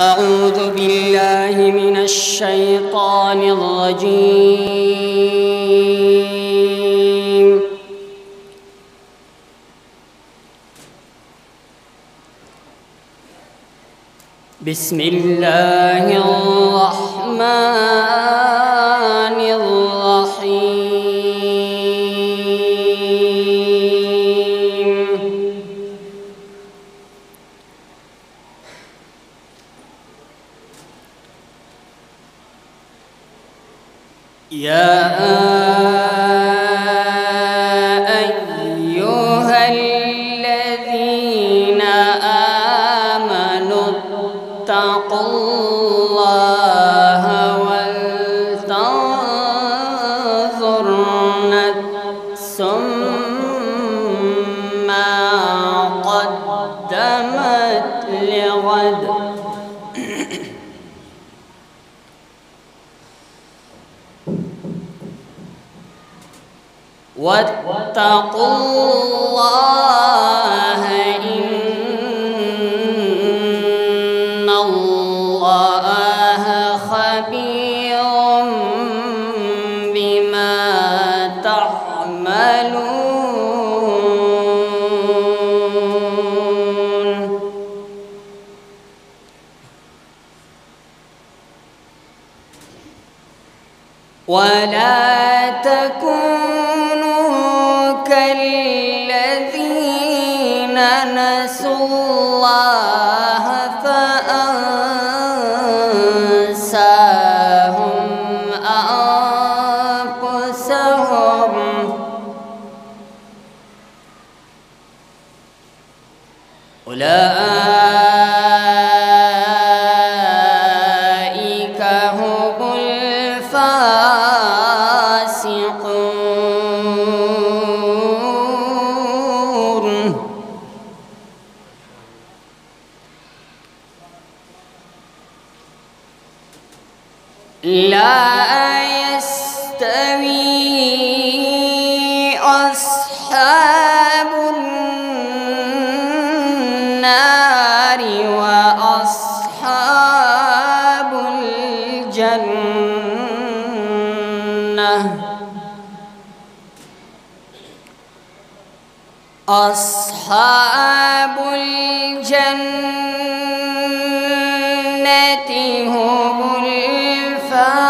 أعوذ بالله من الشيطان الرجيم. بسم الله الرحمن الرحيم. يا أيها الذين آمنوا اتقوا الله ولتنظر نفس ما قدمت لغد واتقوا الله إن الله خبير بما تعملون. ولا تكونوا كالذين نسوا الله فأنساهم أنفسهم أولئك هم الفاسقون. لا يستوي أصحاب النار وأصحاب الجنة. أصحاب الجنة هم الفائزون.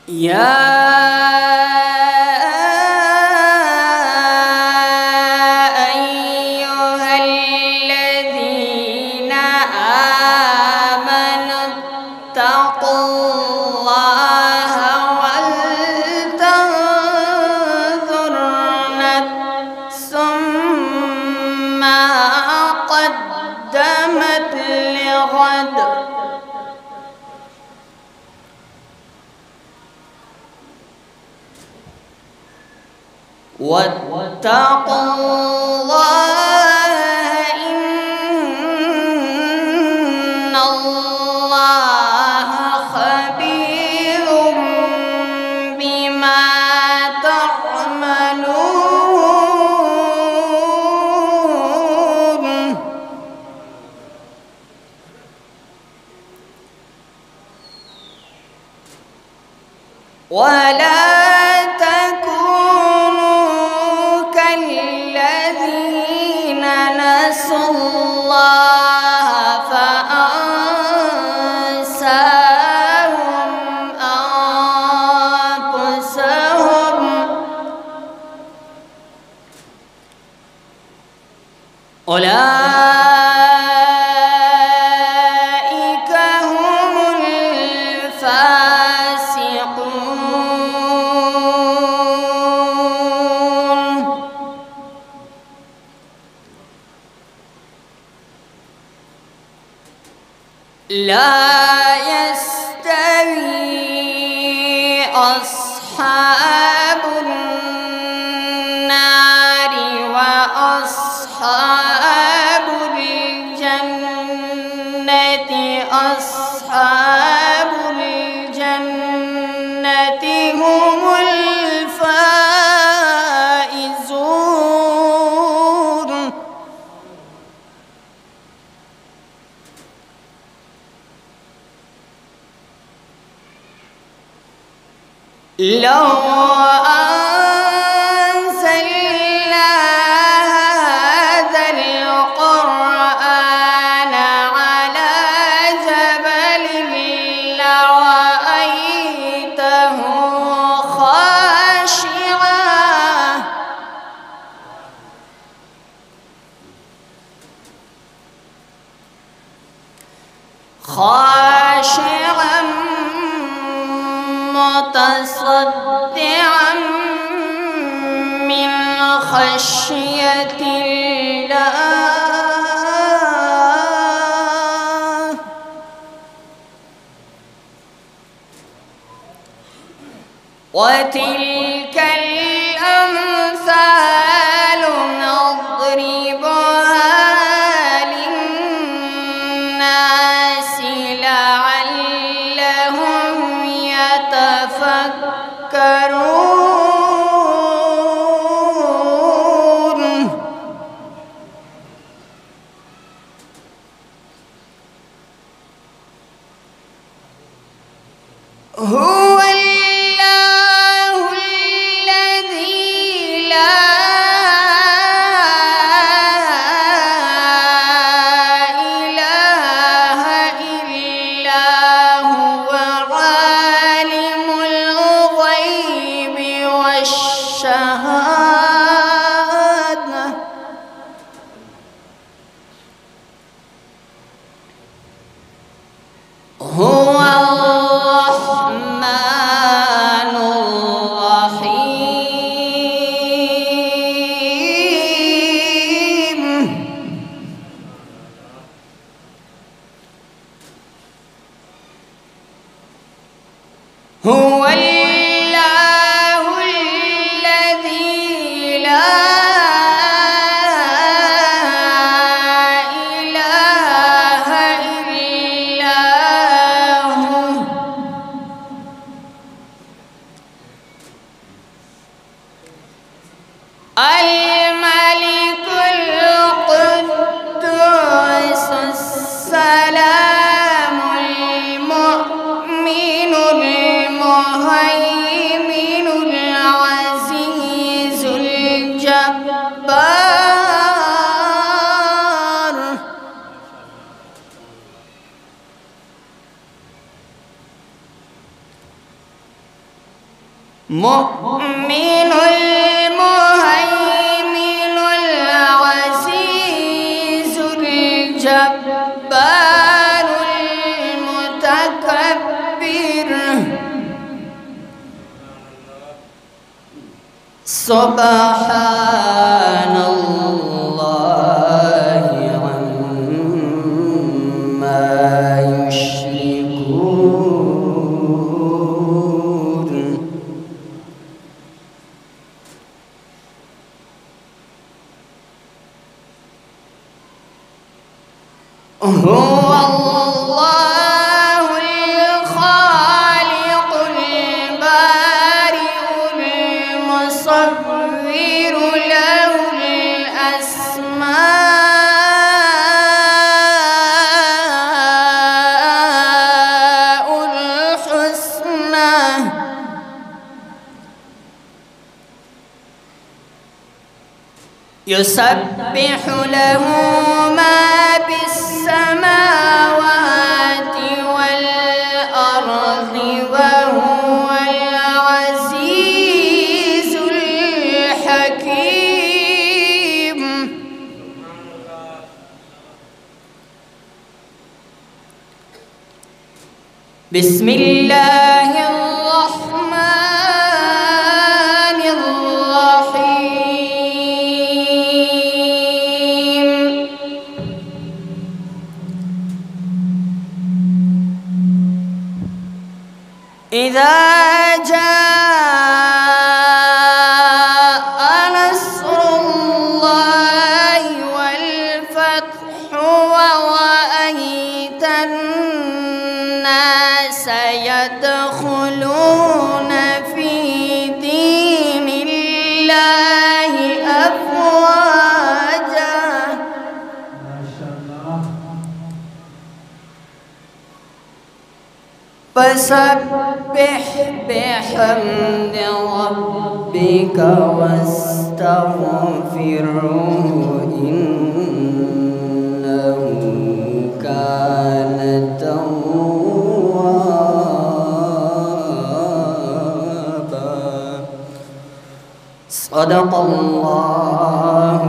يا أيها الذين آمنوا اتقوا الله ولتنظر نفس ما قدمت لغد واتقوا الله إن الله خبير بما تعملون. ولا تكونوا كالذين نسوا الله فأنساهم أنفسهم أولئك هم الفاسقون. لا يستوي أصحاب النار وأصحاب الجنة أصحاب لو أنزلنا هذا القرآن على جبل لرأيته خاشعا متصدعا من خشية الله. وتلك الأمثال نضربها للناس لعلهم يتفكرون. هو الله الذي لا إله إلا هو عالم الغيب والشهادة. هو الرحمن الرحيم. هو الله الذي لا إله إلا هو الملك القدوس السلام المؤمن المهيمن العزيز الجبار. مؤمن المهيمن العزيز الجبار المتكبر. سبحان الله عما يشركون. هو الله الخالق البارئ المصور له الأسماء الحسنى. يسبح له ما في السماوات والأرض وهو العزيز الحكيم. بسم الله الرحمن الرحيم. إذا جاء نصر الله والفتح ورأيت الناس يدخلون في دين الله أفواجا. فسبح بحمد ربك واستغفره إنه كان توابا. صدق الله